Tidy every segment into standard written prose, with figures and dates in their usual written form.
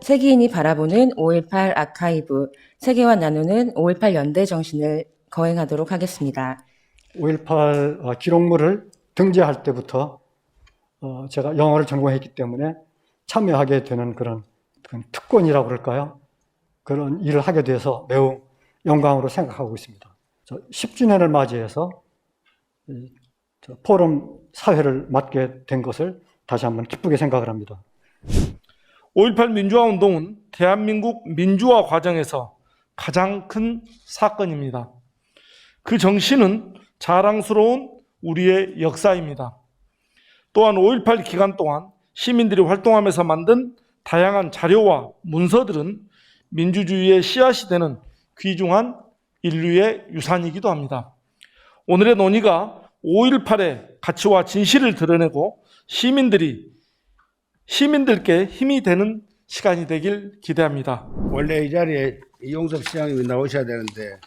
세계인이 바라보는 5.18 아카이브, 세계와 나누는 5.18 연대 정신을 거행하도록 하겠습니다. 5.18 기록물을 등재할 때부터 제가 영어를 전공했기 때문에 참여하게 되는 그런 특권이라고 그럴까요? 그런 일을 하게 돼서 매우 영광으로 생각하고 있습니다. 10주년을 맞이해서 포럼 사회를 맡게 된 것을 다시 한번 기쁘게 생각을 합니다. 5.18 민주화운동은 대한민국 민주화 과정에서 가장 큰 사건입니다. 그 정신은 자랑스러운 우리의 역사입니다. 또한 5.18 기간 동안 시민들이 활동하면서 만든 다양한 자료와 문서들은 민주주의의 씨앗이 되는 귀중한 인류의 유산이기도 합니다. 오늘의 논의가 5.18의 가치와 진실을 드러내고 시민들께 힘이 되는 시간이 되길 기대합니다. 원래 이 자리에 이용섭 시장님이 나오셔야 되는데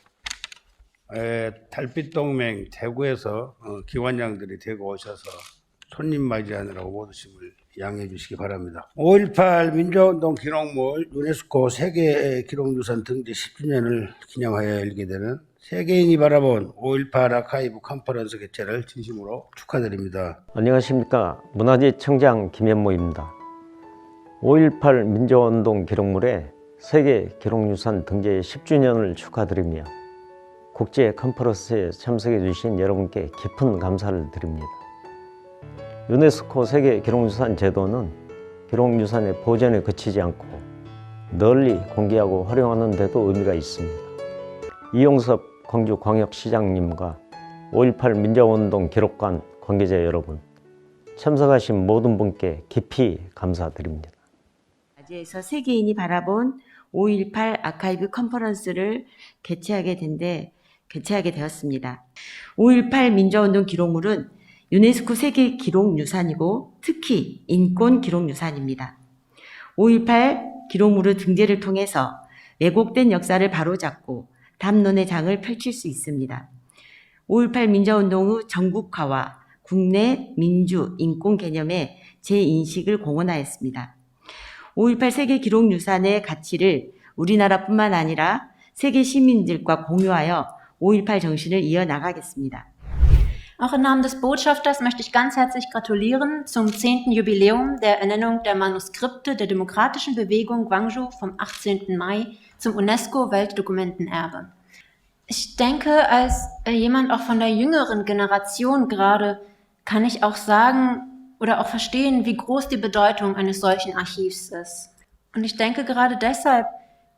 달빛동맹 대구에서 기관장들이 대구 오셔서 손님 맞이하느라고 모두심을 양해해 주시기 바랍니다. 5.18 민주화운동 기록물 유네스코 세계기록유산 등재 10주년을 기념하여 열게 되는 세계인이 바라본 5.18 아카이브 컨퍼런스 개최를 진심으로 축하드립니다. 안녕하십니까. 문화재청장 김현모입니다. 5.18 민주화운동 기록물의 세계기록유산 등재 10주년을 축하드리며 국제 컨퍼런스에 참석해 주신 여러분께 깊은 감사를 드립니다. 유네스코 세계기록유산 제도는 기록유산의 보존에 그치지 않고 널리 공개하고 활용하는 데도 의미가 있습니다. 이용섭 광주광역시장님과 5.18 민주화운동 기록관 관계자 여러분, 참석하신 모든 분께 깊이 감사드립니다. 맞이해서 세계인이 바라본 5.18 아카이브 컨퍼런스를 개최하게 되었습니다. 5.18 민주화운동 기록물은 유네스코 세계 기록유산이고 특히 인권 기록유산입니다. 5.18 기록물의 등재를 통해서 왜곡된 역사를 바로잡고 담론의 장을 펼칠 수 있습니다. 5.18 민주화운동의 전국화와 국내 민주, 인권 개념의 재인식을 공헌하였습니다. 5.18 세계 기록유산의 가치를 우리나라뿐만 아니라 세계 시민들과 공유하여 5.18 정신을 이어나가겠습니다. Auch im Namen des Botschafters möchte ich ganz herzlich gratulieren zum 10. Jubiläum der Ernennung der Manuskripte der demokratischen Bewegung Gwangju vom 18. Mai zum UNESCO-Weltdokumentenerbe. Ich denke, als jemand auch von der jüngeren Generation gerade, kann ich auch sagen oder auch verstehen, wie groß die Bedeutung eines solchen Archivs ist. Und ich denke, gerade deshalb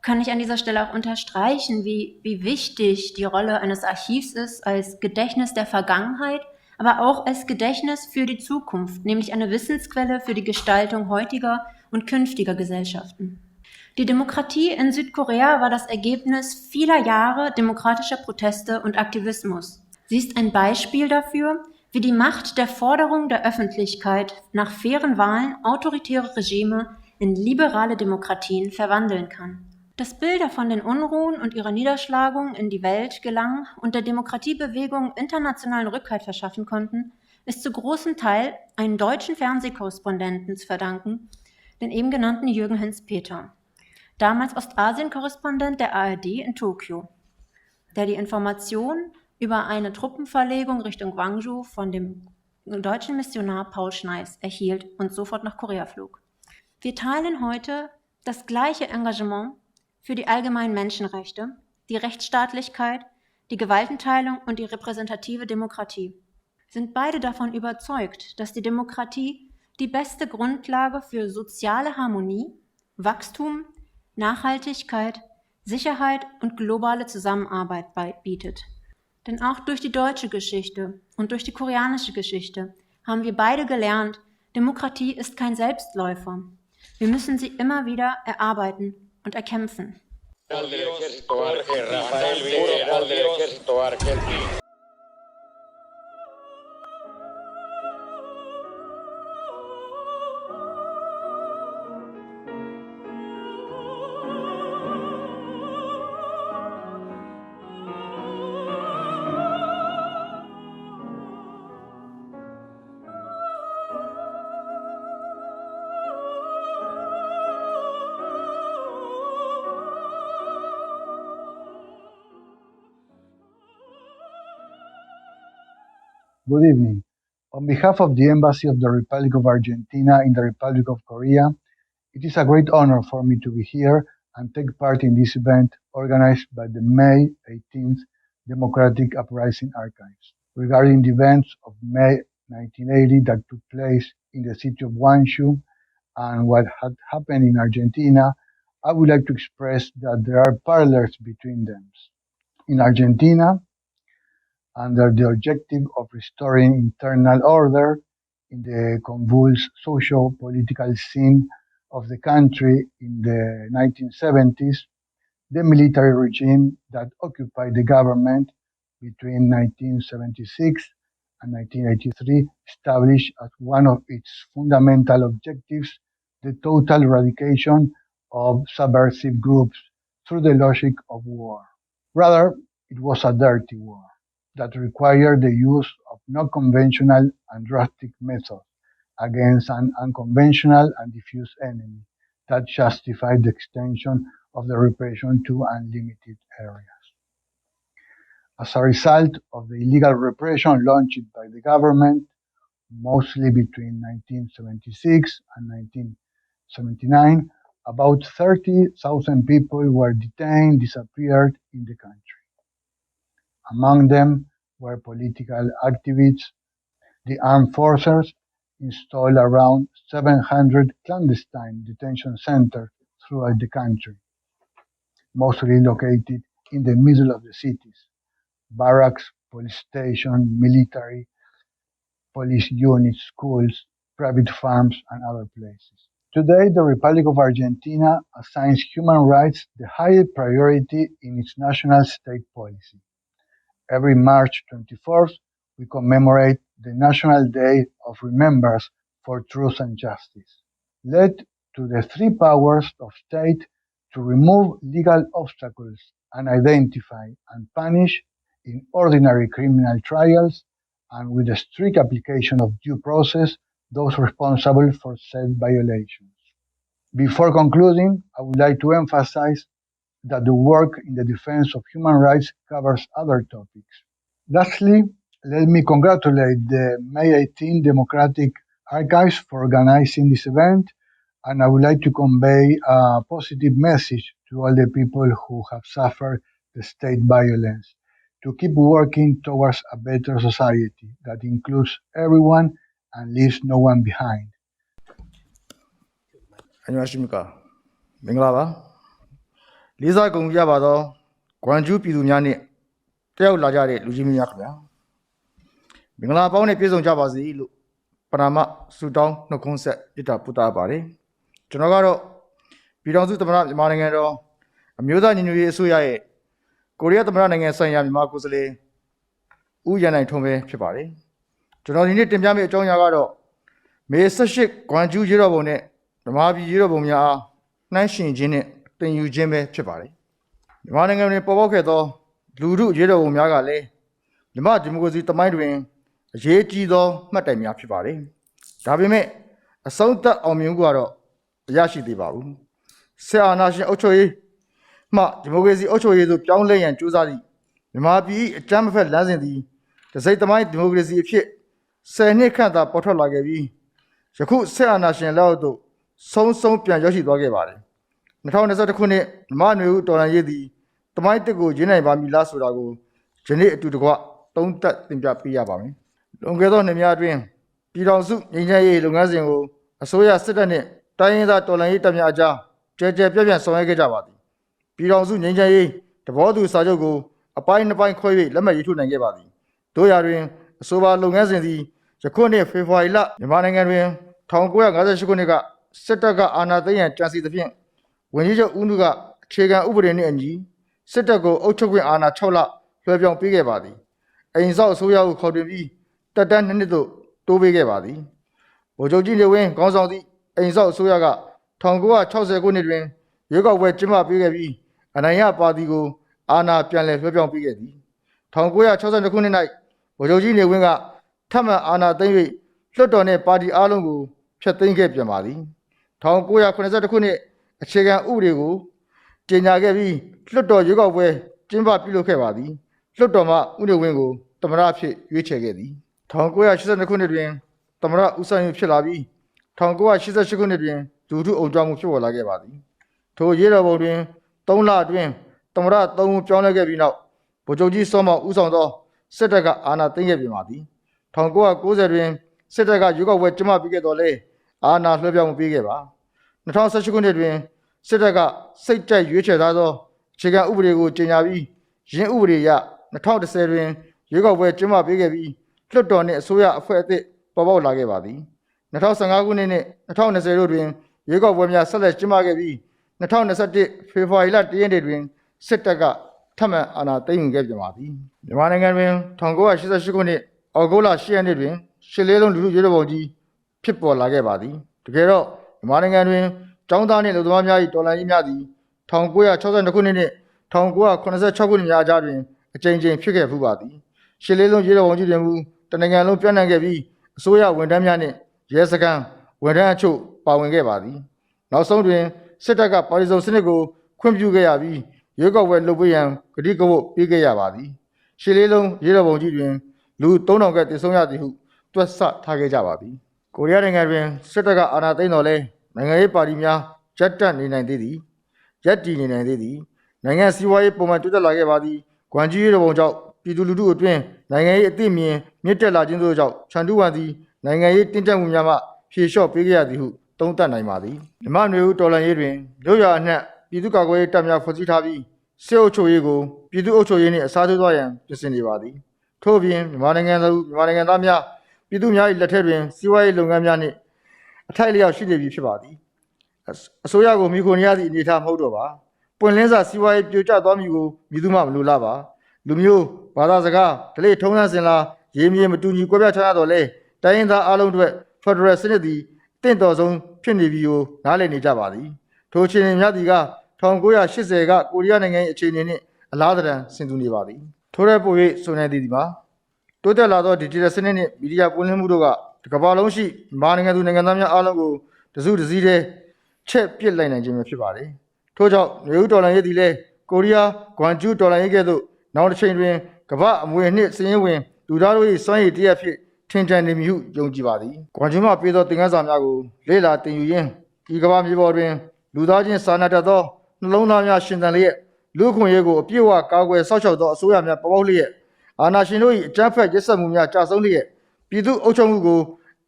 kann ich an dieser Stelle auch unterstreichen, wie wichtig die Rolle eines Archivs ist als Gedächtnis der Vergangenheit, aber auch als Gedächtnis für die Zukunft, nämlich eine Wissensquelle für die Gestaltung heutiger und künftiger Gesellschaften. Die Demokratie in Südkorea war das Ergebnis vieler Jahre demokratischer Proteste und Aktivismus. Sie ist ein Beispiel dafür, wie die Macht der Forderung der Öffentlichkeit nach fairen Wahlen autoritäre Regime in liberale Demokratien verwandeln kann. Dass Bilder von den Unruhen und ihrer Niederschlagung in die Welt gelangen und der Demokratiebewegung internationalen Rückhalt verschaffen konnten, ist zu großem Teil einem deutschen Fernsehkorrespondenten zu verdanken, den eben genannten Jürgen Hinz-Peter, damals Ostasien-Korrespondent der ARD in Tokio, der die Information über eine Truppenverlegung Richtung Gwangju von dem deutschen Missionar Paul Schneis erhielt und sofort nach Korea flog. Wir teilen heute das gleiche Engagement für die allgemeinen Menschenrechte, die Rechtsstaatlichkeit, die Gewaltenteilung und die repräsentative Demokratie. Sind beide davon überzeugt, dass die Demokratie die beste Grundlage für soziale Harmonie, Wachstum, Nachhaltigkeit, Sicherheit und globale Zusammenarbeit bietet. Denn auch durch die deutsche Geschichte und durch die koreanische Geschichte haben wir beide gelernt, Demokratie ist kein Selbstläufer. Wir müssen sie immer wieder erarbeiten und erkämpfen. Good evening. On behalf of the Embassy of the Republic of Argentina in the Republic of Korea, it is a great honor for me to be here and take part in this event organized by the May 18th Democratic Uprising Archives. Regarding the events of May 1980 that took place in the city of Guangzhou and what had happened in Argentina, I would like to express that there are parallels between them. In Argentina, under the objective of restoring internal order in the convulsed socio-political scene of the country in the 1970s, the military regime that occupied the government between 1976 and 1983 established as one of its fundamental objectives the total eradication of subversive groups through the logic of war. Rather, it was a dirty war that required the use of non-conventional and drastic methods against an unconventional and diffuse enemy that justified the extension of the repression to unlimited areas. As a result of the illegal repression launched by the government, mostly between 1976 and 1979, about 30,000 people were detained, disappeared in the country. Among them were political activists. The armed forces installed around 700 clandestine detention centers throughout the country, mostly located in the middle of the cities: barracks, police station, military, police units, schools, private farms, and other places. Today, the Republic of Argentina assigns human rights the highest priority in its national state policy. Every March 24th, we commemorate the National Day of Remembrance for Truth and Justice. Led to the three powers of state to remove legal obstacles and identify and punish in ordinary criminal trials and with a strict application of due process those responsible for said violations. Before concluding, I would like to emphasize that the work in the defense of human rights covers other topics. Lastly, let me congratulate the May 18 Democratic Archives for organizing this event, and I would like to convey a positive message to all the people who have suffered the state violence, to keep working towards a better society that includes everyone and leaves no one behind. 안녕하십니까. မင်္ဂလာပါ။လေးစားဂုဏ်ပြုပါသောဂွမ်ဂျူးပြည်သူများနှင့်တက်ရောက်လာကြတဲ့လူကြီးမင်းများခင်ဗျာ။မင်္ဂလာပေါင်းနဲ့ပြည့်စုံကြပါစေလို့ပဏာမဆုတောင်းနှုတ်ခွန်းဆက်မေတ္တာပို့သပါတယ်။ကျွန်တော်ကတော့ပြည်ထောင်စုသမ္မတမြန်မာနိုင်ငံတော်အမျိုးသားညီညွတ်ရေးအစိုးရရဲ့ကိုရီးယားသမ္မတနိုင်ငံဆိုင်ရာမြန်မာကိုယ်စားလှယ်ဦးရန်နိုင်ထွန်းပဲဖြစ်ပါတယ်။ကျွန်တော်ဒီနေ့တင်ပြမယ့်အကြောင်းအရာကတော့မေ18ဂွမ်ဂျူးရေတော်ပုံနဲ့မြန်မာပြည်ရေတော်ပုံများအားနှိုင်းယှဉ်ခြင်းနဲ့တင်ယူခြင်းပဲဖြစ်ပါတယ်။မြန်မာနိုင်ငံတွင်ပေါ်ပေါက်ခဲ့သောလူထုရေတော်ပုံများကလည်းမြန်မာဒီမိုကရေစီတမိုင်းတွင်အရေးကြီးသောမှတ်တိုင်များဖြစ်ပါတယ်။ဒါပေမဲ့အဆုံးသတ်အောင်မြင်မှုကတော့မရရှိသေးပါဘူး။ဆက်အာဏာရှင်အုပ်ချုပ်ရေးမှဒီမိုကရေစီအုပ်ချုပ်ရေးသို့ပြောင်းလဲရန်ကြိုးစားသည့်မြန်မာပြည်အကြမ်းမဖက်လမ်းစဉ်သည်တစိမ့်သမိုင်းဒီမိုကရေစီအဖြစ်10နှစ်ခန့်သာပေါ်ထွက်လာခဲ့ပြီးယခုဆက်အာဏာရှင်လက်အောက်သို့ဆုံးပြန်ရောက်ရှိသွားခဲ့ပါတယ်။2021ခုနှစ်မြန်မာနွေဦးတော်လှန်ရေးသည်တမိုင်းတစ်ကိုရင်းနိုင်ပါမည်လားဆိုတာကိုယနေ့အတူတကွသုံးသပ်တင်ပြပေးရပါမယ်။လွန်ခဲ့သောနှစ်များအတွင်းပြည်ထောင်စုငြိမ်းချမ်းရေးလုပ်ငန်းစဉ်ကိုအစိုးရစစ်တပ်နှင့်တိုင်းရင်းသားတော်လှန်ရေးတပ်များအကြားကြဲကြဲပြန့်ပြန့်ဆောင်ရွက်ခဲ့ကြပါသည်။ပြည်ထောင်စုငြိမ်းချမ်းရေးသဘောတူစာချုပ်ကိုအပိုင်းနှစ်ပိုင်းခွဲ၍လက်မှတ်ရေးထိုးနိုင်ခဲ့ပါသည်။တို့ရာတွင်အဆိုပါလုပ်ငန်းစဉ်သည်ယခုနှစ်ဖေဖော်ဝါရီလမြန်မာနိုင်ငံတွင်1958ခုနှစ်ကစစ်တပ်ကအာဏာသိမ်းရန်ကြံစည်သဖြင့်ဝန်ကြီးချုပ်ဦးနုကအခြေခံဥပဒေနှင့်အညီစစ်တပ်ကိုအုပ်ချုပ်ခွင့်အာဏာ6လလွှဲပြောင်းပေးခဲ့ပါသည်။အိမ်စောက်အစိုးရကိုခေါ်တွင်ပြီးတပ်တန်း2နှစ်သို့တိုးပေးခဲ့ပါသည်။ဗိုလ်ချုပ်ကြီးနေဝင်းခေါင်းဆောင်သည့်အိမ်စောက်အစိုးရက1960ခုနှစ်တွင်ရွေးကောက်ပွဲကျင်းပပေးခဲ့ပြီးအနိုင်ရပါတီကိုအာဏာပြန်လည်လွှဲပြောင်းပေးခဲ့သည်။1962ခုနှစ်၌ဗိုလ်ချုပ်ကြီးနေဝင်းကထပ်မံအာဏာသိမ်း၍လွှတ်တော်နှင့်ပါတီအားလုံးကိုဖျက်သိမ်းခဲ့ပြန်ပါသည်။1982ခုနှစ်အခြေခံဥပဒေကိုကြေညာခဲ့ပြီးလွှတ်တော်ရွေးကောက်ပွဲကျင်းပပြုလုပ်ခဲ့ပါသည်။လွှတ်တော်မှဦးနေဝင်းကိုသမ္မတအဖြစ်ရွေးချယ်ခဲ့သည် 1982ခုနှစ်တွင်သမ္မတဦးဆိုင်ဖြစ်လာပြီး1988ခုနှစ်တွင်ဒုထုအုံကြွမှုဖြစ်ပေါ်လာခဲ့ပါသည်ထိုရေးတော်ပုံတွင်3လအတွင်းသမ္မတ3ဦးပြောင်းလဲခဲ့ပြီးနောက်ဗိုလ်ချုပ်ကြီးစောမောင်ဦးဆောင်သောစစ်တပ်ကအာဏာသိမ်းခဲ့ပြန်ပါသည်1990တွင်စစ်တပ်ကရွေးကောက်ပွဲကျင်းပပြီးခဲ့တော်လဲအာဏာလွှဲပြောင်းမှုပေးခဲ့ပါ2018ခုနှစ်တွင်စစ်တပ်ကစိတ်ကြိုက်ရွေးချယ်ထားသောအခြေခံဥပဒေကိုကြေညာပြီးရင်းဥပဒေအရ2010တွင်ရွေးကောက်ပွဲကျင်းပပေးခဲ့ပြီးလွှတ်တော်နှင့်အစိုးရအဖွဲ့အသစ်ပေါ်ပေါက်လာခဲ့ပါသည်2015ခုနှစ်နှင့်2020တို့တွင်ရွေးကောက်ပွဲများဆက်လက်ကျင်းပခဲ့ပြီး2021ဖေဖော်ဝါရီလ1ရက်နေ့တွင်စစ်တပ်ကထပ်မံအာဏာသိမ်းယူခဲ့ပြန်ပါသည်မြန်မာနိုင်ငံတွင်1988ခုနှစ်အောက်တိုဘာလ10ရက်နေ့တွင်ရှစ်လေးလုံးလူထုရွေးတော်ပုံကြီးဖြစ်ပေါ်လာခဲ့ပါသည်တကယ်တော့မြန်မာနိုင်ငံတွင်ကျောင်းသားနှင့်လူသမားများ၏တော်လှန်ရေးများသည်1962ခုနှစ်နှင့်1986ခုနှစ်များကြားတွင်အကြိမ်ကြိမ်ဖြစ်ခဲ့ဖူးပါသည်ရှစ်လေးလုံးရွေးတော်ပုံကြီးတွင်မူတနိုင်ငံလုံးပြန့်နှံ့ခဲ့ပြီးအစိုးရဝန်ထမ်းများနှင့်ရဲစခန်းဝန်ထမ်းအချို့ပါဝင်ခဲ့ပါသည်နောက်ဆုံးတွင်စစ်တပ်ကပါတီစုံစနစ်ကိုခွင့်ပြုခဲ့ရပြီးရွေးကောက်ပွဲလုပ်ပေးရန်ကတိကဝတ်ပေးခဲ့ရပါသည်ရှစ်လေးလုံးရွေးတော်ပုံကြီးတွင်လူ3000ခန့်တည်ဆုံရသည်ဟုတွက်ဆထားခဲ့ကြပါသည်ကိုရီးယားနိုင်ငံတွင်စစ်တပ်ကအာဏာသိမ်းတော်လဲနိုင်ငံရေးပါတီများရပ်တန့်နေနိုင်သေးသည်ရပ်တည်နေနိုင်သေးသည်နိုင်ငံစီးပွားရေးပုံမှန်တိုးတက်လာခဲ့ပါသည်ဂွမ်ကြီးရွေးတော်ပုံကြောင့်ပြည်သူလူထုအတွင်းနိုင်ငံရေးအသိမြင်မြင့်တက်လာခြင်းတို့ကြောင့်ချန်တူးဝမ်သည်နိုင်ငံရေးတင်းကျပ်မှုများမှဖြေလျှော့ပေးခဲ့ရသည်ဟုသုံးသပ်နိုင်ပါသည်မြန်မာ့မျိုးတော်လှန်ရေးတွင်မြို့ရွာအနှံ့ပြည်သူ့ကာကွယ်ရေးတပ်များဖွဲ့စည်းထားပြီးစစ်အုပ်ချုပ်ရေးကိုပြည်သူ့အုပ်ချုပ်ရေးနှင့်အစားထိုးသွားရန်ပြင်ဆင်နေပါသည်ထို့အပြင်မြန်မာနိုင်ငံသားများပြည်သူများ၏လက်ထက်တွင်စီးပွားရေးလုပ်ငန်းများနှင့်အထိုက်အလျောက်ရှိနေပြီဖြစ်ပါသည်အစိုးရကိုမိခိုနေရသည့်အနေအထားမဟုတ်တော့ပါပွင့်လင်းစွာစီးပွားရေးပြိုကျသွားမည်ကိုမည်သူမှမလိုလားပါလူမျိုးဘာသာစကားဓလေ့ထုံးတမ်းစဉ်လာရေးမြေမတူညီကွဲပြားခြားတော့လဲတိုင်းရင်းသားအလုံးတို့ဖက်ဒရယ်စနစ်သည်တင့်တော်ဆုံးဖြစ်နေပြီကိုနားလည်နေကြပါသည်ထိုအခြေအနေများသည်က1980ကကိုရီးယားနိုင်ငံ၏အခြေအနေနှင့်အလားတန်ဆင်တူနေပါသည်ထို့တဲ့ပို၍ဆိုနိုင်သည်မှာတိုးတက်လာသောဒီဂျစ်တယ်စနစ်နှင့်မီဒီယာပွင့်လင်းမှုတို့ကတစ်ကမ္ဘာလုံးရှိမြန်မာနိုင်ငံသူနိုင်ငံသားများအားလုံးကိုတစုတစည်းတည်းချက်ပစ်လိုက်နိုင်ခြင်းပဲဖြစ်ပါတယ်ထို့ကြောင့်နေဦးတော်လှန်ရေးသည်လည်းကိုရီးယားဂွမ်ဂျူးတော်လှန်ရေးကဲ့သို့နောက်တစ်ချိန်တွင်ကမ္ဘာအမွေနှင့်စည်ရင်းဝင်လူသားတို့၏စွမ်းရည်တရက်ဖြစ်ထင်ထန်နေမည်ဟုယုံကြည်ပါသည်ဂွမ်ဂျူးမှပေးသောသင်ခန်းစာများကိုလေ့လာသင်ယူရင်းဒီကမ္ဘာမြေပေါ်တွင်လူသားချင်းစာနာတတ်သောနှလုံးသားများရှင်သန်လျက်လူ့အခွင့်အရေးကိုအပြည့်အဝကာကွယ်စောင့်ရှောက်သောအစိုးရများပေါ်ပေါက်လျက်အာဏာရှင်တို့၏အကြမ်းဖက်ရက်စက်မှုများကြာဆုံးလျက်ပြည်သူ့အုပ်ချုပ်မှုကို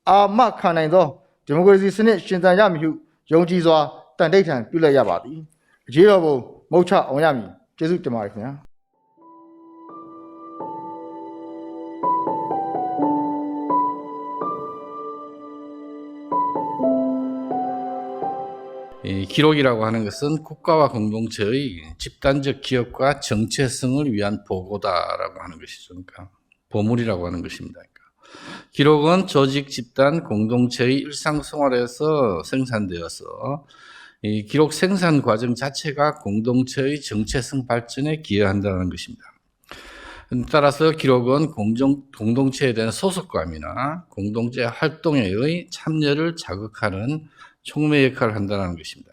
အာမခံနိုင်သောဒီမိုကရေစီစနစ်ရှင်သန်ရမည်ဟုယုံကြည်စွာတန်တိတ်ထန်ပြုလိုက်ရပါသည်အရေးတော်ပုံမုတ်ချအောင်ရမည်ကျေးဇူးတင်ပါတယ်ခင်ဗျာ기록이라고 하는 것은 국가와 공동체의 집단적 기억과 정체성을 위한 보고다라고 하는 것이죠. 그러니까 보물이라고 하는 것입니다. 그러니까 기록은 조직, 집단, 공동체의 일상생활에서 생산되어서 이 기록 생산 과정 자체가 공동체의 정체성 발전에 기여한다는 것입니다. 따라서 기록은 공동체에 대한 소속감이나 공동체 활동에 참여를 자극하는 촉매 역할을 한다는 것입니다.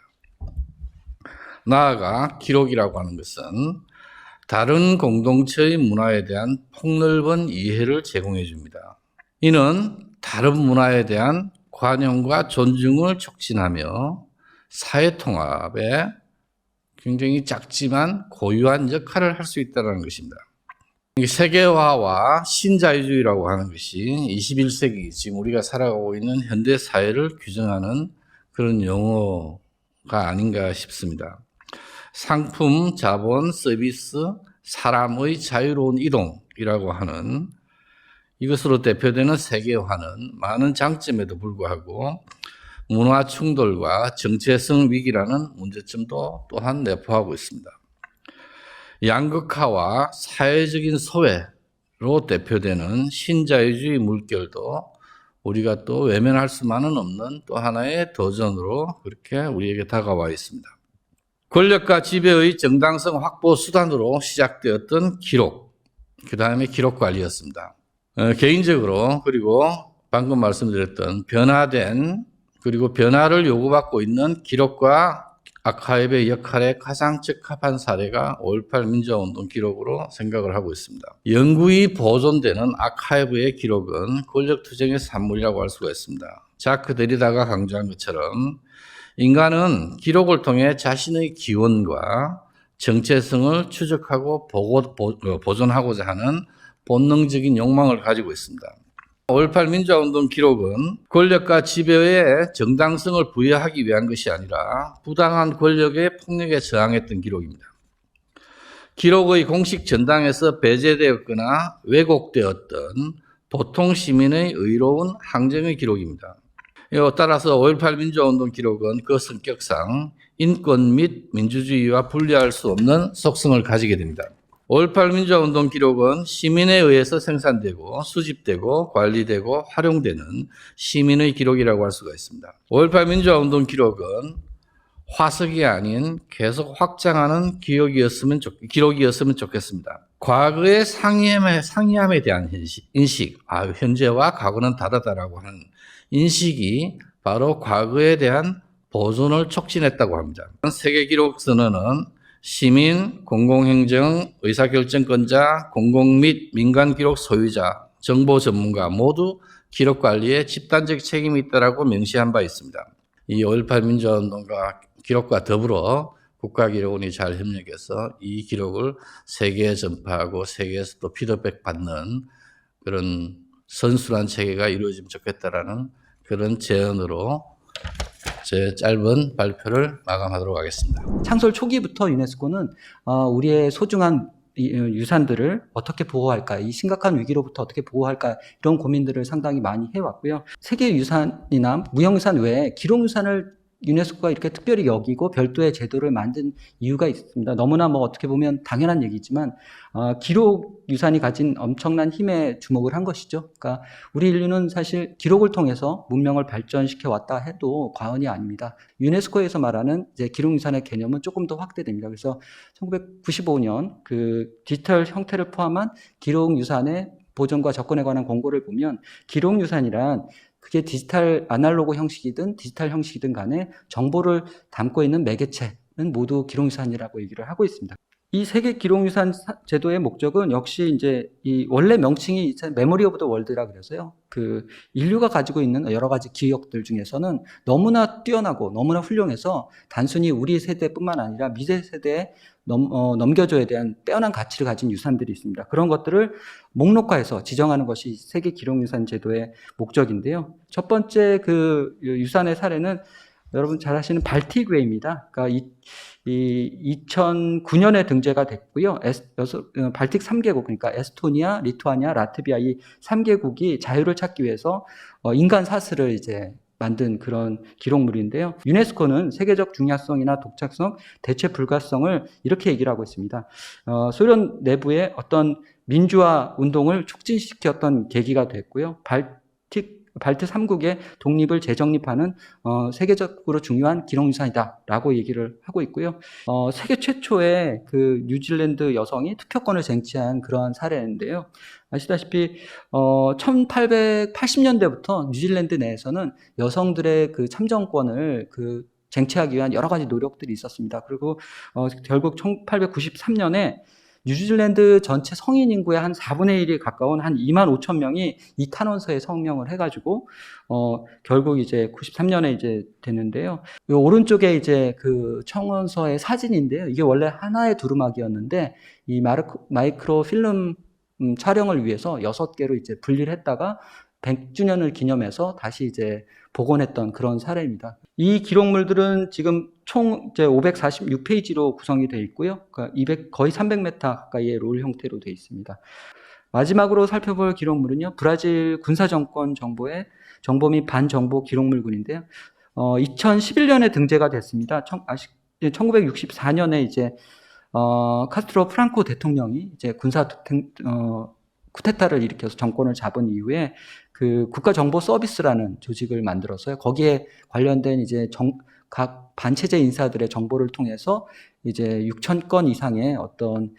나아가 기록이라고 하는 것은 다른 공동체의 문화에 대한 폭넓은 이해를 제공해 줍니다. 이는 다른 문화에 대한 관용과 존중을 촉진하며 사회 통합에 굉장히 작지만 고유한 역할을 할 수 있다는 것입니다. 세계화와 신자유주의라고 하는 것이 21세기 지금 우리가 살아가고 있는 현대 사회를 규정하는 그런 용어가 아닌가 싶습니다. 상품, 자본, 서비스, 사람의 자유로운 이동이라고 하는 이것으로 대표되는 세계화는 많은 장점에도 불구하고 문화 충돌과 정체성 위기라는 문제점도 또한 내포하고 있습니다. 양극화와 사회적인 소외로 대표되는 신자유주의 물결도 우리가 또 외면할 수만은 없는 또 하나의 도전으로 그렇게 우리에게 다가와 있습니다. 권력과 지배의 정당성 확보 수단으로 시작되었던 기록, 그 다음에 기록 관리였습니다. 개인적으로 그리고 방금 말씀드렸던 변화된 그리고 변화를 요구받고 있는 기록과 아카이브의 역할에 가장 적합한 사례가 5.18 민주화운동 기록으로 생각을 하고 있습니다. 영구히 보존되는 아카이브의 기록은 권력투쟁의 산물이라고 할 수가 있습니다. 자크 데리다가 강조한 것처럼 인간은 기록을 통해 자신의 기원과 정체성을 추적하고 보존하고자 하는 본능적인 욕망을 가지고 있습니다. 5.18 민주화운동 기록은 권력과 지배에 정당성을 부여하기 위한 것이 아니라 부당한 권력의 폭력에 저항했던 기록입니다. 기록의 공식 전당에서 배제되었거나 왜곡되었던 보통 시민의 의로운 항쟁의 기록입니다. 따라서 5.18 민주화운동 기록은 그 성격상 인권 및 민주주의와 분리할 수 없는 속성을 가지게 됩니다. 5.18 민주화운동 기록은 시민에 의해서 생산되고 수집되고 관리되고 활용되는 시민의 기록이라고 할 수가 있습니다. 5.18 민주화운동 기록은 화석이 아닌 계속 확장하는 기록이었으면 좋겠습니다. 과거의 상이함에 대한 인식, 현재와 과거는 다르다라고 하는 인식이 바로 과거에 대한 보존을 촉진했다고 합니다. 세계기록선언은 시민, 공공행정, 의사결정권자, 공공 및 민간기록 소유자, 정보 전문가 모두 기록관리에 집단적 책임이 있다고 명시한 바 있습니다. 이 5.18 민주화운동과 기록과 더불어 국가기록원이 잘 협력해서 이 기록을 세계에 전파하고 세계에서 또 피드백 받는 그런 선순환 체계가 이루어지면 좋겠다라는 그런 제언으로 제 짧은 발표를 마감하도록 하겠습니다. 창설 초기부터 유네스코는 우리의 소중한 유산들을 어떻게 보호할까, 이 심각한 위기로부터 어떻게 보호할까, 이런 고민들을 상당히 많이 해왔고요. 세계유산이나 무형유산 외에 기록유산을 유네스코가 이렇게 특별히 여기고 별도의 제도를 만든 이유가 있습니다. 너무나 어떻게 보면 당연한 얘기지만 기록 유산이 가진 엄청난 힘에 주목을 한 것이죠. 그러니까 우리 인류는 사실 기록을 통해서 문명을 발전시켜 왔다 해도 과언이 아닙니다. 유네스코에서 말하는 이제 기록 유산의 개념은 조금 더 확대됩니다. 그래서 1995년 그 디지털 형태를 포함한 기록 유산의 보존과 접근에 관한 공고를 보면 기록 유산이란 그게 디지털 아날로그 형식이든 디지털 형식이든 간에 정보를 담고 있는 매개체는 모두 기록유산이라고 얘기를 하고 있습니다. 이 세계 기록유산 제도의 목적은 역시 이제 이 원래 명칭이 메모리 오브 더 월드라 그래서요. 그 인류가 가지고 있는 여러 가지 기억들 중에서는 너무나 뛰어나고 너무나 훌륭해서 단순히 우리 세대뿐만 아니라 미래 세대에 넘겨줘야 대한 빼어난 가치를 가진 유산들이 있습니다. 그런 것들을 목록화해서 지정하는 것이 세계 기록유산 제도의 목적인데요. 첫 번째 그 유산의 사례는 여러분 잘 아시는 발틱웨이입니다. 그러니까 2009년에 등재가 됐고요. 발틱 3개국, 그러니까 에스토니아, 리투아니아, 라트비아 이 3개국이 자유를 찾기 위해서 인간 사슬을 이제 만든 그런 기록물인데요. 유네스코는 세계적 중요성이나 독창성, 대체 불가성을 이렇게 얘기를 하고 있습니다. 소련 내부의 어떤 민주화 운동을 촉진시켰던 계기가 됐고요. 발트 3국의 독립을 재정립하는 세계적으로 중요한 기록유산이다라고 얘기를 하고 있고요. 세계 최초의 그 뉴질랜드 여성이 투표권을 쟁취한 그러한 사례인데요. 아시다시피 1880년대부터 뉴질랜드 내에서는 여성들의 그 참정권을 그 쟁취하기 위한 여러 가지 노력들이 있었습니다. 그리고 결국 1893년에 뉴질랜드 전체 성인 인구의 한 4분의 1이 가까운 한 2만 5천 명이 이 탄원서에 서명을 해가지고 결국 이제 93년에 이제 됐는데요. 이 오른쪽에 이제 그 청원서의 사진인데요. 이게 원래 하나의 두루마기였는데 이 마이크로 필름 촬영을 위해서 6개로 이제 분리를 했다가 100주년을 기념해서 다시 이제 복원했던 그런 사례입니다. 이 기록물들은 지금 총 이제 546페이지로 구성이 되어 있고요. 그러니까 거의 300m 가까이의 롤 형태로 되어 있습니다. 마지막으로 살펴볼 기록물은요. 브라질 군사정권 정보 및 반정보 기록물군인데요. 2011년에 등재가 됐습니다. 1964년에 이제 카스트로 프랑코 대통령이 이제 군사 쿠데타를 일으켜서 정권을 잡은 이후에 그 국가정보 서비스라는 조직을 만들었어요. 거기에 관련된 이제 각 반체제 인사들의 정보를 통해서 이제 6,000건 이상의 어떤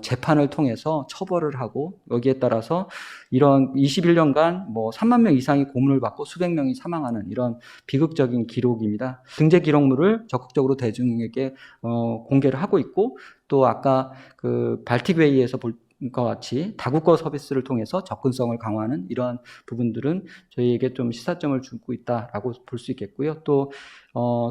재판을 통해서 처벌을 하고 여기에 따라서 이런 21년간 뭐 3만 명 이상이 고문을 받고 수백 명이 사망하는 이런 비극적인 기록입니다. 등재 기록물을 적극적으로 대중에게 공개를 하고 있고 또 아까 그 발틱 웨이에서 볼 것 같이 다국어 서비스를 통해서 접근성을 강화하는 이러한 부분들은 저희에게 좀 시사점을 주고 있다라고 볼 수 있겠고요. 또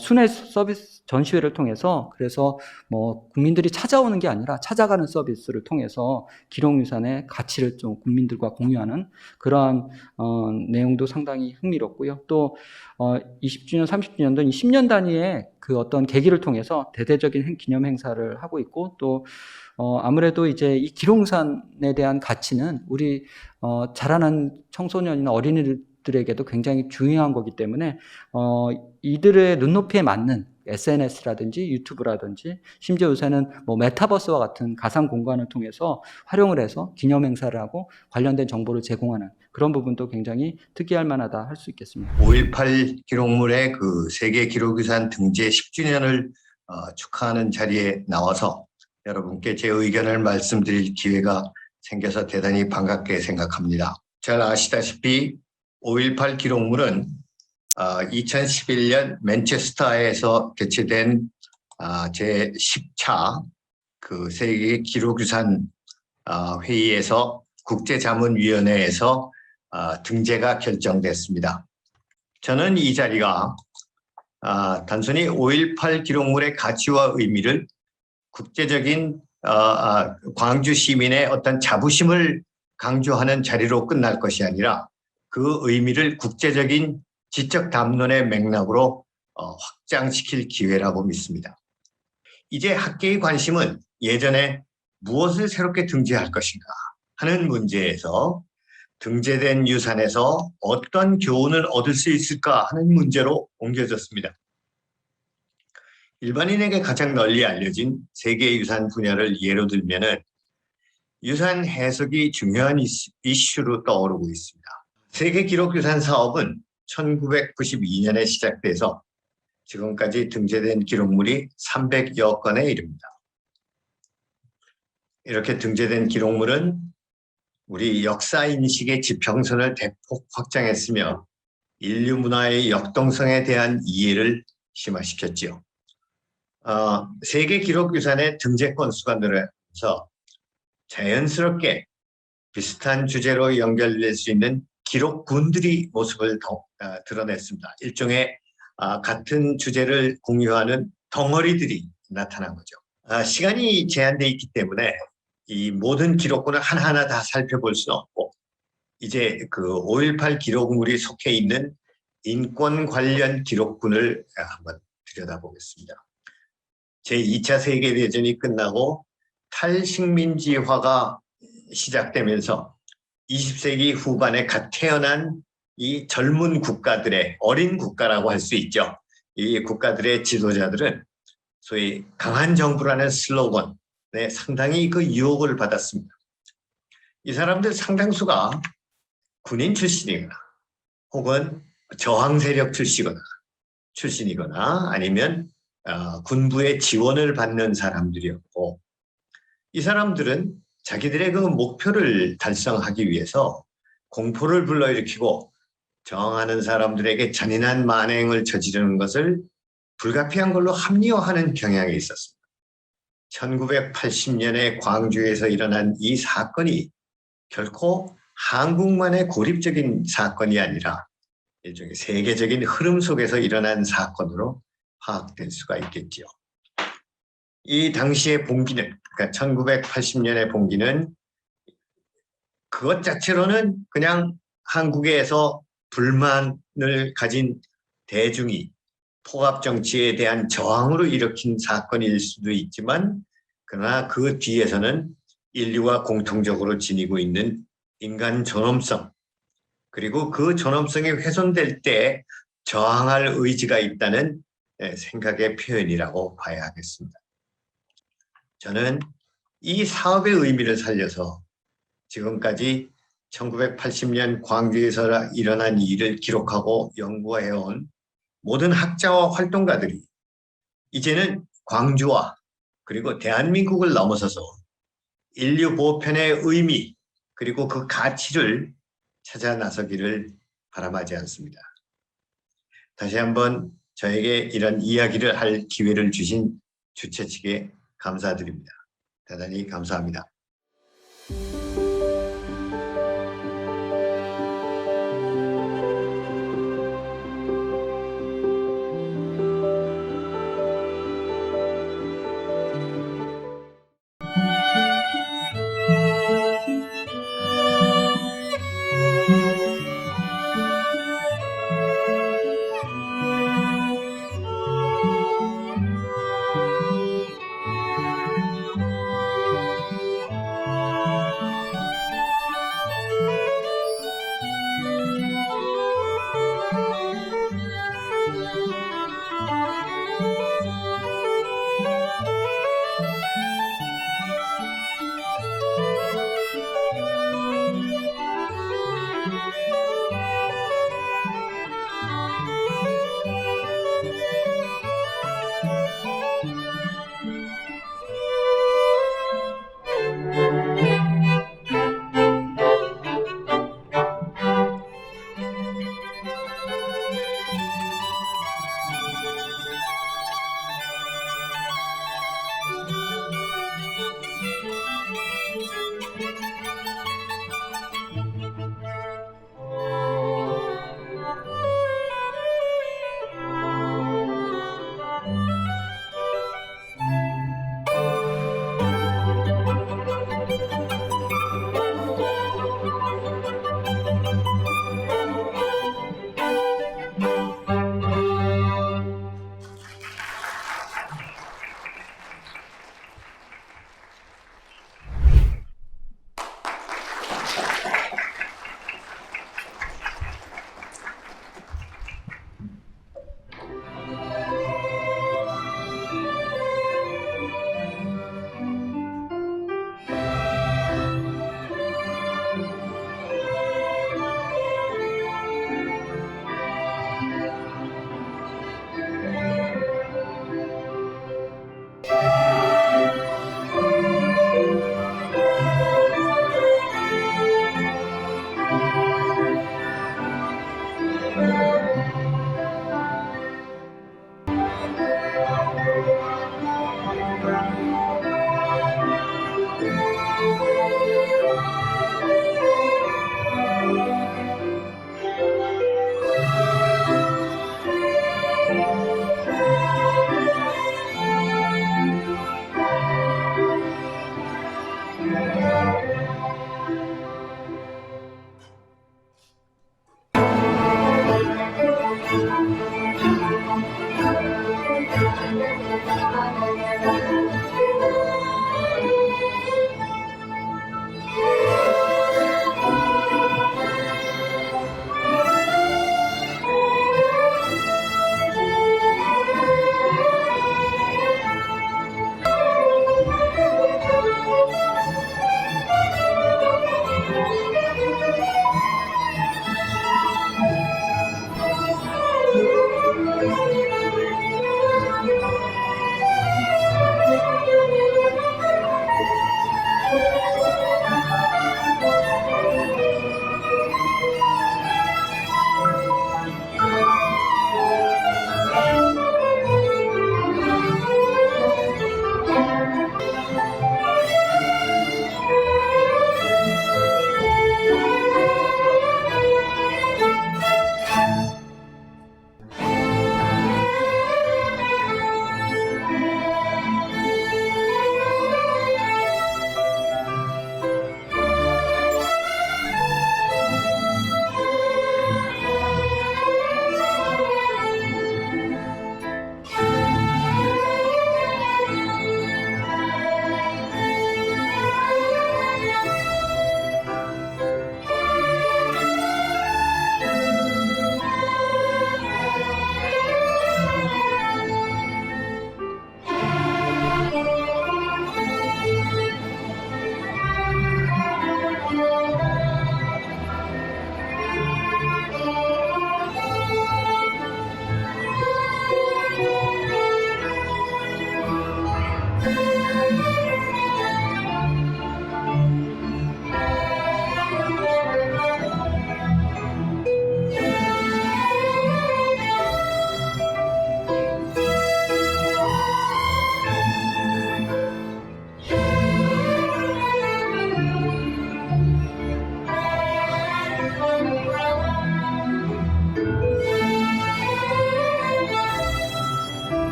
순회 서비스 전시회를 통해서 그래서 뭐 국민들이 찾아오는 게 아니라 찾아가는 서비스를 통해서 기록유산의 가치를 좀 국민들과 공유하는 그러한 내용도 상당히 흥미롭고요. 또 20주년, 30주년 등 10년 단위의 그 어떤 계기를 통해서 대대적인 기념 행사를 하고 있고 또 아무래도 이제 이 기록유산에 대한 가치는 우리 자라난 청소년이나 어린이들에게도 굉장히 중요한 거기 때문에 이들의 눈높이에 맞는 SNS라든지 유튜브라든지 심지어 요새는 뭐 메타버스와 같은 가상 공간을 통해서 활용을 해서 기념 행사를 하고 관련된 정보를 제공하는 그런 부분도 굉장히 특이할 만하다 할 수 있겠습니다. 5.18 기록물의 그 세계 기록유산 등재 10주년을 축하하는 자리에 나와서 여러분께 제 의견을 말씀드릴 기회가 생겨서 대단히 반갑게 생각합니다. 잘 아시다시피 5.18 기록물은 2011년 맨체스터에서 개최된 제10차 그 세계 기록유산 회의에서 국제자문위원회에서 등재가 결정됐습니다. 저는 이 자리가 단순히 5.18 기록물의 가치와 의미를 국제적인 광주 시민의 어떤 자부심을 강조하는 자리로 끝날 것이 아니라 그 의미를 국제적인 지적 담론의 맥락으로 확장시킬 기회라고 믿습니다. 이제 학계의 관심은 예전에 무엇을 새롭게 등재할 것인가 하는 문제에서 등재된 유산에서 어떤 교훈을 얻을 수 있을까 하는 문제로 옮겨졌습니다. 일반인에게 가장 널리 알려진 세계유산 분야를 예로 들면은 유산 해석이 중요한 이슈로 떠오르고 있습니다. 세계기록유산 사업은 1992년에 시작돼서 지금까지 등재된 기록물이 300여 건에 이릅니다. 이렇게 등재된 기록물은 우리 역사인식의 지평선을 대폭 확장했으며 인류 문화의 역동성에 대한 이해를 심화시켰지요. 세계 기록유산의 등재 건수가 늘어나면서 자연스럽게 비슷한 주제로 연결될 수 있는 기록군들이 모습을 드러냈습니다. 일종의 같은 주제를 공유하는 덩어리들이 나타난 거죠. 시간이 제한되어 있기 때문에 이 모든 기록군을 하나하나 다 살펴볼 수는 없고 이제 그 5.18 기록물이 속해 있는 인권 관련 기록군을 한번 들여다보겠습니다. 제2차 세계대전이 끝나고 탈식민지화가 시작되면서 20세기 후반에 갓 태어난 이 젊은 국가들의 어린 국가라고 할 수 있죠. 이 국가들의 지도자들은 소위 강한 정부라는 슬로건에 상당히 그 유혹을 받았습니다. 이 사람들 상당수가 군인 출신이거나 혹은 저항 세력 출신이거나 아니면 군부의 지원을 받는 사람들이었고 이 사람들은 자기들의 그 목표를 달성하기 위해서 공포를 불러일으키고 저항하는 사람들에게 잔인한 만행을 저지르는 것을 불가피한 걸로 합리화하는 경향이 있었습니다. 1980년에 광주에서 일어난 이 사건이 결코 한국만의 고립적인 사건이 아니라 일종의 세계적인 흐름 속에서 일어난 사건으로 파악될 수가 있겠지요. 이 당시의 봉기는, 그러니까 1980년의 봉기는 그것 자체로는 그냥 한국에서 불만을 가진 대중이 폭압 정치에 대한 저항으로 일으킨 사건일 수도 있지만 그러나 그 뒤에서는 인류가 공통적으로 지니고 있는 인간 존엄성 그리고 그 존엄성이 훼손될 때 저항할 의지가 있다는 생각의 표현이라고 봐야 하겠습니다. 저는 이 사업의 의미를 살려서 지금까지 1980년 광주에서 일어난 일을 기록하고 연구해온 모든 학자와 활동가들이 이제는 광주와 그리고 대한민국을 넘어서서 인류 보편의 의미 그리고 그 가치를 찾아 나서기를 바람하지 않습니다. 다시 한번 저에게 이런 이야기를 할 기회를 주신 주최 측에 감사드립니다. 대단히 감사합니다.